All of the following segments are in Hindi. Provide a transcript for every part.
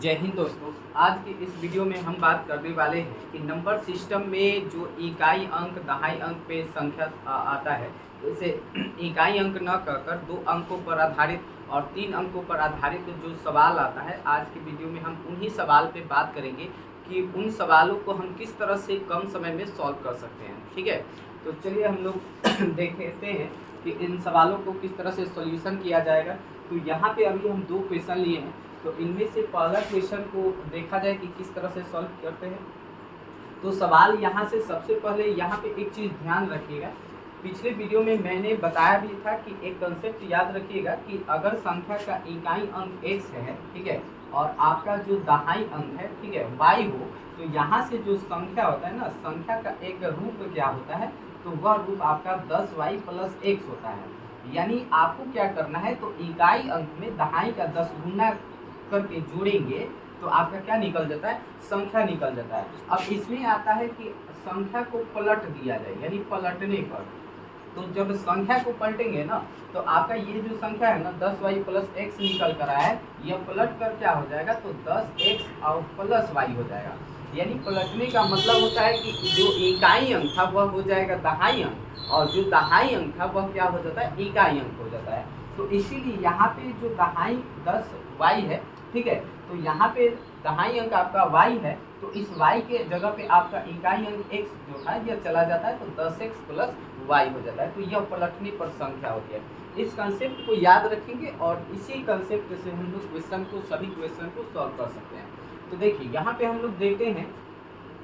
जय हिंद दोस्तों। आज की इस वीडियो में हम बात करने वाले हैं कि नंबर सिस्टम में जो इकाई अंक दहाई अंक पे संख्या आता है, इसे इकाई अंक न कहकर 2 अंकों पर आधारित और 3 अंकों पर आधारित जो सवाल आता है, आज की वीडियो में हम उन्हीं सवाल पे बात करेंगे कि उन सवालों को हम किस तरह से कम समय में सॉल्व कर सकते हैं। ठीक है, तो चलिए हम लोग देखते हैं कि इन सवालों को किस तरह से सॉल्यूशन किया जाएगा। तो यहाँ पे अभी हम 2 क्वेश्चन लिए हैं, तो इनमें से पहला क्वेश्चन को देखा जाए कि किस तरह से सॉल्व करते हैं। तो सवाल यहाँ से सबसे पहले यहाँ पे एक चीज़ ध्यान रखिएगा, पिछले वीडियो में मैंने बताया भी था कि एक कंसेप्ट याद रखिएगा कि अगर संख्या का इकाई अंक x है, ठीक है, और आपका जो दहाई अंक है, ठीक है, y हो, तो यहाँ से जो संख्या होता है ना, संख्या का एक रूप क्या होता है, तो वह रूप आपका 10y + x होता है। यानी आपको क्या करना है, तो इकाई अंक में दहाई का 10 गुना करके जोड़ेंगे तो आपका क्या निकल जाता है, संख्या निकल जाता है। अब इसमें आता है कि संख्या को पलट दिया जाए, यानी पलटने पर, तो जब संख्या को पलटेंगे ना, तो आपका ये जो संख्या है ना 10y + x निकल कर आया है, यह पलट कर क्या हो जाएगा, तो 10x और +y हो जाएगा। यानी पलटने का मतलब होता है कि जो इकाई अंक था वह हो जाएगा दहाई अंक, और जो दहाई अंक था वह क्या हो जाता है, इकाई अंक हो जाता है। तो इसीलिए यहाँ पे जो दहाई 10y है, ठीक है, तो यहाँ पे दहाई अंक आपका y है, तो इस y के जगह पे आपका इकाई अंक x जो है यह चला जाता है, तो 10x + y हो जाता है। तो यह पलटने पर संख्या होती है। इस कंसेप्ट को याद रखेंगे और इसी कंसेप्ट से हम लोग सभी क्वेश्चन को सॉल्व कर सकते हैं। तो देखिए यहाँ पे हम लोग देखते हैं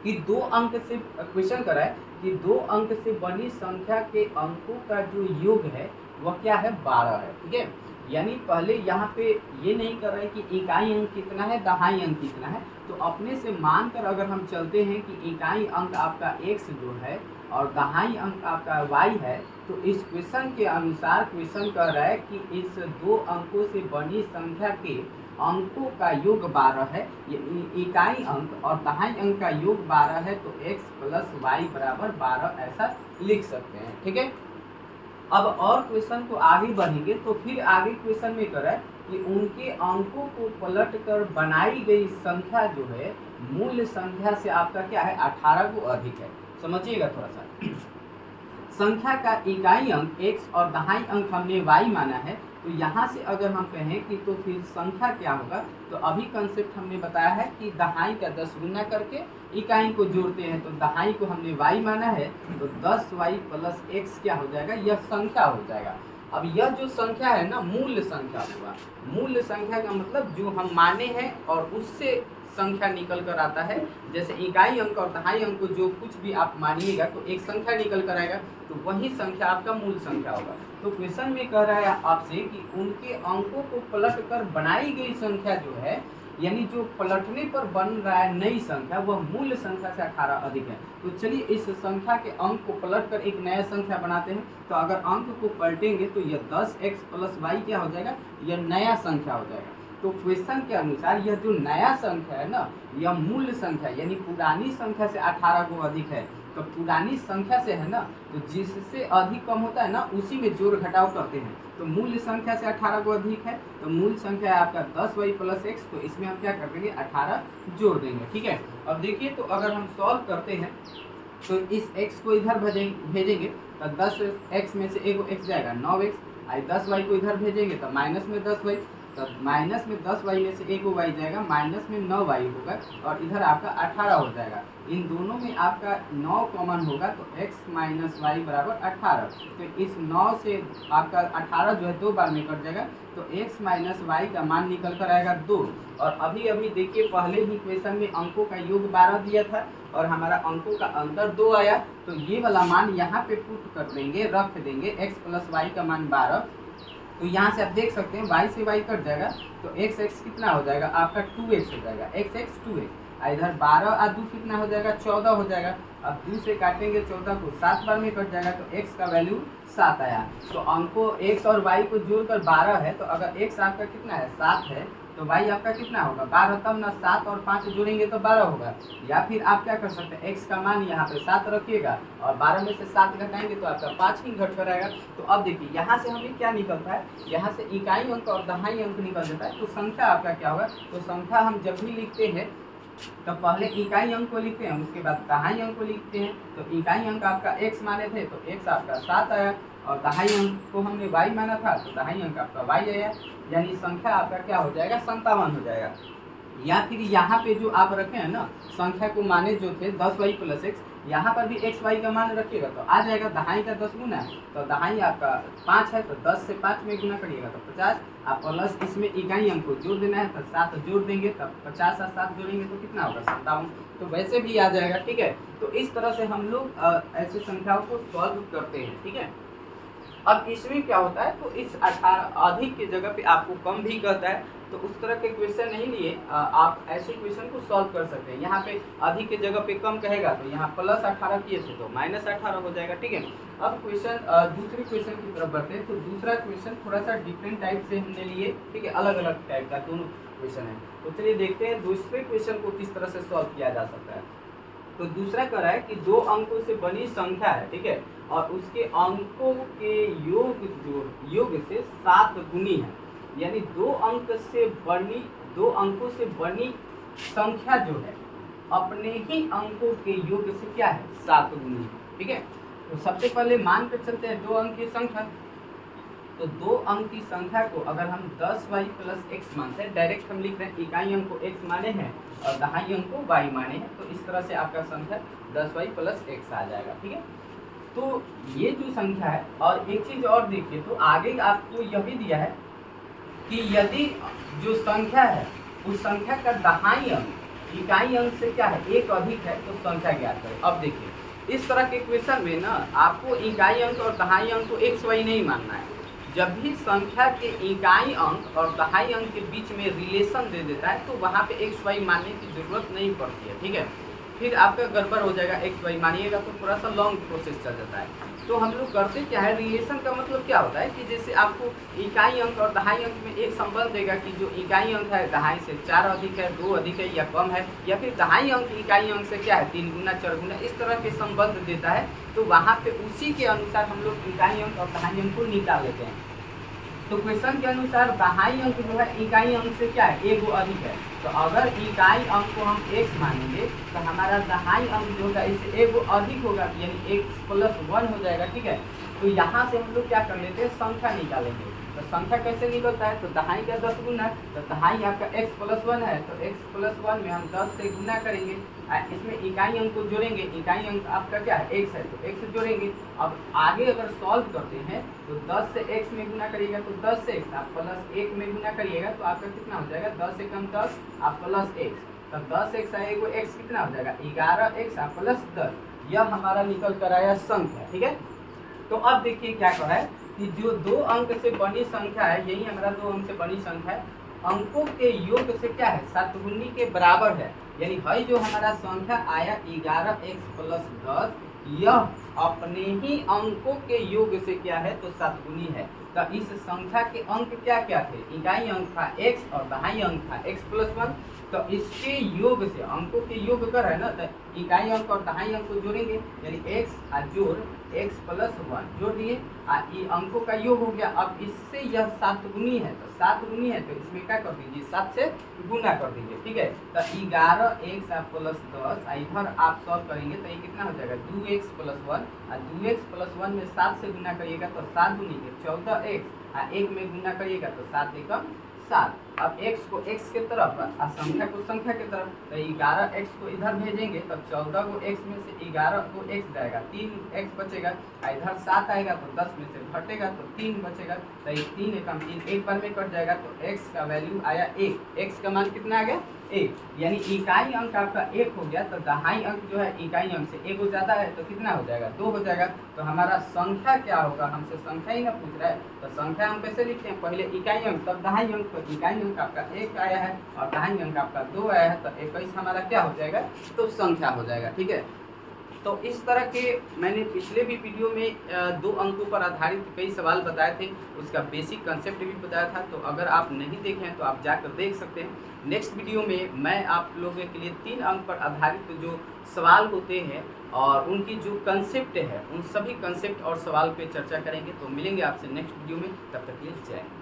कि 2 अंक से क्वेश्चन करा है कि 2 अंक से बनी संख्या के अंकों का जो योग है वह क्या है, 12 है। ठीक है, यानी पहले यहाँ पे ये नहीं कर रहे कि इकाई अंक कितना है, दहाई अंक कितना है, तो अपने से मानकर अगर हम चलते हैं कि इकाई अंक आपका x जो है और दहाई अंक आपका y है, तो इस क्वेश्चन के अनुसार क्वेश्चन कह रहा है कि इस 2 अंकों से बनी संख्या के अंकों का योग 12 है, इकाई अंक और दहाई अंक का योग 12 है, तो x + y = 12 ऐसा लिख सकते हैं। ठीक है, अब और क्वेश्चन को आगे बढ़ेंगे तो फिर आगे क्वेश्चन में करा कि उनके अंकों को पलट कर बनाई गई संख्या जो है मूल संख्या से आपका क्या है, 18 को अधिक है। समझिएगा थोड़ा सा, संख्या का इकाई अंक x और दहाई अंक हमने y माना है, तो यहाँ से अगर हम कहें कि तो फिर संख्या क्या होगा, तो अभी कंसेप्ट हमने बताया है कि दहाई का 10 गुना करके इकाई को जोड़ते हैं, तो दहाई को हमने y माना है, तो 10y + x क्या हो जाएगा, यह संख्या हो जाएगा। अब यह जो संख्या है ना, मूल संख्या होगा। मूल संख्या का मतलब जो हम माने हैं और उससे संख्या निकल कर आता है। जैसे इकाई अंक और दहाई अंक को जो कुछ भी आप मानिएगा तो एक संख्या निकल कर आएगा, तो वही संख्या आपका मूल संख्या होगा। तो क्वेश्चन में कह रहा है आपसे कि उनके अंकों को पलट कर बनाई गई संख्या जो है, यानी जो पलटने पर बन रहा है नई संख्या, वह मूल संख्या से 18 अधिक है। तो चलिए इस संख्या के अंक को पलट कर एक नया संख्या बनाते हैं। तो अगर अंक को पलटेंगे तो यह 10x + y क्या हो जाएगा, यह नया संख्या हो जाएगा। तो क्वेश्चन के अनुसार यह जो नया संख्या है ना, यह मूल संख्या यानी पुरानी संख्या से 18 को अधिक है। तो पुरानी संख्या से है ना, तो जिससे अधिक कम होता है ना, उसी में जोड़ घटाव करते हैं। तो मूल संख्या से 18 को अधिक है, तो मूल संख्या है आपका 10y + x, तो इसमें हम क्या कर देंगे, 18 जोड़ देंगे। ठीक है, अब देखिए तो अगर हम सॉल्व करते हैं तो इस x को इधर भेजेंगे तो 10x में से एक x जाएगा 9x, 10y को इधर भेजेंगे तो माइनस में 10y, तो माइनस में 10y में से एक y जाएगा, माइनस में 9y होगा, और इधर आपका 18 हो जाएगा। इन दोनों में आपका 9 कॉमन होगा, तो x - y = 18। तो इस 9 से आपका 18 जो है 2 बार में कट जाएगा, तो x - y का मान निकल कर आएगा 2। और अभी देखिए पहले ही क्वेश्चन में अंकों का योग 12 दिया था और हमारा अंकों का अंतर 2 आया, तो ये वाला मान यहाँ पे पुट कर देंगे, रख देंगे, x + y का मान 12। तो यहाँ से आप देख सकते हैं y से y कट जाएगा, तो x कितना हो जाएगा आपका, 2x हो जाएगा, x 2x, इधर 12 और 2 कितना हो जाएगा, 14 हो जाएगा। अब 2 से काटेंगे 14 को, 7 बार में कट जाएगा, तो x का वैल्यू 7 आया। तो अंकों x और y को जोड़कर 12 है, तो अगर x आपका कितना है, 7 है, तो y आपका कितना होगा 12, तब ना 7 और 5 जोड़ेंगे तो 12 होगा। या फिर आप क्या कर सकते हैं, x का मान यहाँ पे 7 रखिएगा और 12 में से 7 घटाएंगे तो आपका 5 ही घट कर आएगा। तो अब देखिए यहाँ से हमें क्या निकलता है, यहाँ से इकाई अंक और दहाई अंक निकल जाता है। तो संख्या आपका क्या होगा, तो संख्या हम जब भी लिखते हैं तो पहले इकाई अंक को लिखते हैं, उसके बाद दहाई अंक को लिखते हैं। तो इकाई अंक आपका x माने थे तो x आपका 7 आया, और दहाई अंक को हमने y माना था तो दहाई अंक आपका y आया, यानी संख्या आपका क्या हो जाएगा 57 हो जाएगा। या फिर यहाँ पे जो आप रखे हैं ना संख्या को माने जो थे 10y + x, यहाँ पर भी x y का मान रखिएगा तो आ जाएगा दहाई का 10 गुना, तो दहाई आपका 5 है तो 10 से 5 में गुना करिएगा तो 50, आप प्लस इसमें इकाई अंक को जोड़ देना है तो 7 जोड़ देंगे तब 50 और 7 जोड़ेंगे तो कितना होगा 57, तो वैसे भी आ जाएगा। ठीक है, तो इस तरह से हम लोग ऐसी संख्याओं को सॉल्व करते हैं। ठीक है, अब इसमें क्या होता है, तो इस 18 अधिक की जगह पे आपको कम भी कहता है, तो उस तरह के क्वेश्चन नहीं लिए आप ऐसे क्वेश्चन को सॉल्व कर सकते हैं। यहाँ पे अधिक की जगह पे कम कहेगा तो यहाँ +18 किए थे तो -18 हो जाएगा। ठीक है, अब क्वेश्चन दूसरे क्वेश्चन की तरफ बढ़ते हैं। तो दूसरा क्वेश्चन थोड़ा सा डिफरेंट टाइप से हमने लिए। ठीक है, अलग अलग टाइप का दोनों क्वेश्चन है, तो चलिए देखते हैं दूसरे क्वेश्चन को किस तरह से सॉल्व किया जा सकता है। तो दूसरा कह रहा है कि 2 अंकों से बनी संख्या है, ठीक है, और उसके अंकों के योग से 7 गुनी है, यानी 2 अंकों से बनी संख्या जो है अपने ही अंकों के योग से क्या है 7 गुनी है। ठीक है, तो सबसे पहले मान कर चलते हैं 2 अंक की संख्या। तो 2 अंक की संख्या को अगर हम 10y + x मानते हैं, डायरेक्ट हम लिख रहे हैं इकाई अंक को x माने हैं और दहाई अंक को y माने हैं, तो इस तरह से आपका संख्या 10y + x आ जाएगा। ठीक है, तो ये जो संख्या है, और एक चीज और देखिए, तो आगे आपको यह भी दिया है कि यदि जो संख्या है उस संख्या का दहाई अंक इकाई अंक से क्या है 1 अधिक है तो संख्या ज्ञात करें। अब देखिए इस तरह के क्वेश्चन में ना आपको इकाई अंक और दहाई अंक को x y नहीं मानना है। जब भी संख्या के इकाई अंक और दहाई अंक के बीच में रिलेशन दे देता है तो वहाँ पे x y मानने की जरूरत नहीं पड़ती है। ठीक है, फिर आपका गड़बड़ हो जाएगा, x y मानिएगा तो थोड़ा सा लॉन्ग प्रोसेस चल जाता है। तो हम लोग करते क्या है, रिलेशन का मतलब क्या होता है कि जैसे आपको इकाई अंक और दहाई अंक में एक संबंध देगा कि जो इकाई अंक है दहाई से 4 अधिक है, 2 अधिक है या कम है, या फिर दहाई अंक इकाई अंक से क्या है 3 गुना 4 गुना, इस तरह के संबंध देता है। तो वहाँ पे उसी के अनुसार हम लोग इकाई अंक और दहाई अंक को निकाल लेते हैं। तो क्वेश्चन के अनुसार दहाई अंक जो है इकाई अंक से क्या है 1 अधिक है, तो अगर इकाई अंक को हम x मानेंगे तो हमारा दहाई अंक जो होगा इससे 1 अधिक होगा, यानी x + 1 हो जाएगा। ठीक है, तो यहाँ से हम लोग क्या कर लेते हैं, संख्या निकालेंगे। तो संख्या कैसे निकलता है, तो दहाई का 10 गुना, तो दहाई आपका x + 1 है, तो x + 1 में हम 10 से गुना करेंगे, इसमें इकाई अंक को जोड़ेंगे, इकाई अंक आपका क्या है x है तो x जोड़ेंगे। अब आगे अगर सॉल्व करते हैं तो 10 से x में गुना करिएगा तो 10 से x, आप +1 में गुना करिएगा तो आपका कितना हो जाएगा 10 × 10 आप +x, तो 10x आएगा, x कितना हो जाएगा 11x आप +10, यह हमारा निकल कर आया संख्या। ठीक है, तो अब देखिए क्या कर रहा है कि जो 2 अंक से बनी संख्या है, यही हमारा 2 अंक से बनी संख्या है, अंकों के योग से क्या है 7 गुनी के बराबर है, यानी है जो हमारा संख्या आया 11x + 10, यह अपने ही अंकों के योग से क्या है तो 7 गुनी है। तो इस संख्या के अंक क्या क्या थे, इकाई अंक था x और दहाई अंक था x + 1, तो इसके योग से अंकों के योग कर है ना, तो इकाई अंक और दहाई अंक को जोड़ेंगे, यानी x जोड़ x + 1 जोड़ दिए, ये अंकों का योग हो गया। अब इससे यह 7 गुनी है, तो 7 गुनी है तो इसमें क्या कर दीजिए 7 से गुना कर दीजिए। ठीक है, तो 11x आप +10, इधर आप सॉल्व करेंगे तो ये कितना हो जाएगा 2x + 1, और 2x + 1 में 7 से गुना करिएगा तो 7 गुनी के 14x, 1 में गुना करिएगा तो 7 एकम 7। अब x को x के तरफ और संख्या को संख्या के तरफ, तो 11x को इधर भेजेंगे तो 14 को x में से 11 को x जाएगा, 3x बचेगा, इधर 7 आएगा तो 10 में से घटेगा तो 3 बचेगा, तो 3 एकम 3 एक बार में कट जाएगा, तो x का वैल्यू आया 1, x का मान कितना आ गया 1, यानी इकाई अंक आपका 1 हो गया, तो दहाई अंक जो है इकाई अंक से 1 ज़्यादा है तो कितना हो जाएगा 2 हो जाएगा। तो हमारा संख्या क्या होगा, हमसे संख्या ही ना पूछ रहा है, तो संख्या हम कैसे लिखते हैं, पहले इकाई अंक तब दहाई अंक, तो इकाई अंक आपका 1 आया है और दहाई अंक आपका 2 आया है, तो 21 हमारा क्या हो जाएगा तो संख्या हो जाएगा। ठीक है, तो तो इस तरह के मैंने पिछले भी वीडियो में 2 अंकों पर आधारित कई सवाल बताए थे, उसका बेसिक कंसेप्ट भी बताया था। तो अगर आप नहीं देखे हैं तो आप जाकर देख सकते हैं। नेक्स्ट वीडियो में मैं आप लोगों के लिए 3 अंक पर आधारित जो सवाल होते हैं और उनकी जो कंसेप्ट है, उन सभी कंसेप्ट और सवाल पे चर्चा करेंगे। तो मिलेंगे आपसे नेक्स्ट वीडियो में, तब तक के लिए जय हिंद।